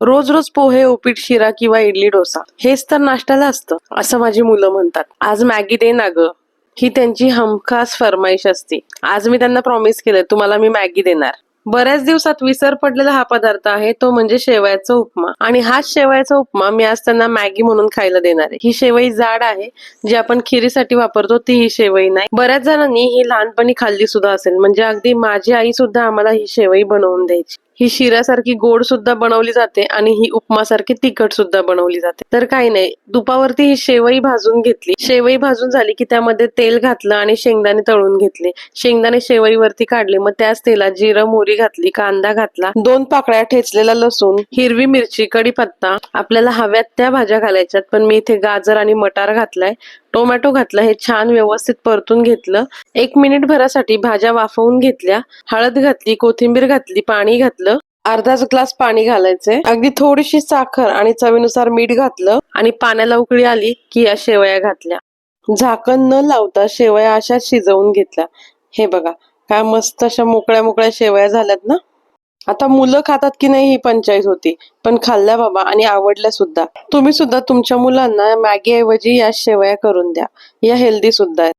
रोज रोज पोहे, उपीट, शिरा किंवा इडली डोसा हेच तर नाश्त्याला असतं असं माझी मुलं म्हणतात. आज मॅगी दे ना ग, ही त्यांची हमखास फरमाईश असते. आज मी त्यांना प्रॉमिस केलं, तुम्हाला मी मॅगी देणार. बऱ्याच दिवसात विसर पडलेला हा पदार्थ आहे, तो म्हणजे शेवयाचा उपमा. आणि हाच शेवयाचा उपमा मी आज त्यांना मॅगी म्हणून खायला देणार आहे. ही शेवई जाड आहे, जी आपण खिरीसाठी वापरतो ती ही शेवई नाही. बऱ्याच जणांनी ही लहानपणी खाल्ली सुद्धा असेल, म्हणजे अगदी माझी आई सुद्धा आम्हाला ही शेवई बनवून द्यायची. ही शिऱ्यासारखी गोड सुद्धा बनवली जाते आणि ही उपमासारखी तिखट सुद्धा बनवली जाते. तर काही नाही, तुपावरती ही शेवई भाजून घेतली. शेवई भाजून झाली की त्यामध्ये तेल घातलं आणि शेंगदाणे तळून घेतले. शेंगदाणे शेवईवरती काढले, मग त्याच तेलात जिरं, मोहरी घातली, कांदा घातला, 2 पाकळ्या ठेचलेला लसूण, हिरवी मिरची, कढीपत्ता, आपल्याला हव्यात त्या भाज्या घालायच्यात, पण मी इथे गाजर आणि मटार घातलाय, टोमॅटो घातला. हे छान व्यवस्थित परतून घेतलं. 1 मिनिट भरासाठी भाज्या वाफवून घेतल्या. हळद घातली, कोथिंबीर घातली, पाणी घातलं. अर्धाच ग्लास पाणी घालायचंय. अगदी थोडीशी साखर आणि चवीनुसार मीठ घातलं आणि पाण्याला उकळी आली की या शेवया घातल्या. झाकण न लावता शेवया अशाच शिजवून घेतल्या. हे बघा, काय मस्त अशा मोकळ्या मोकळ्या शेवया झाल्यात ना. आता मुलं खातात की नाही ही पंचायत होती, पण खाल्ल्या बाबा आणि आवडल्या सुद्धा. तुम्ही सुद्धा तुमच्या मुलांना मॅगी ऐवजी या शेवया करून द्या. या हेल्दी सुद्धा आहेत.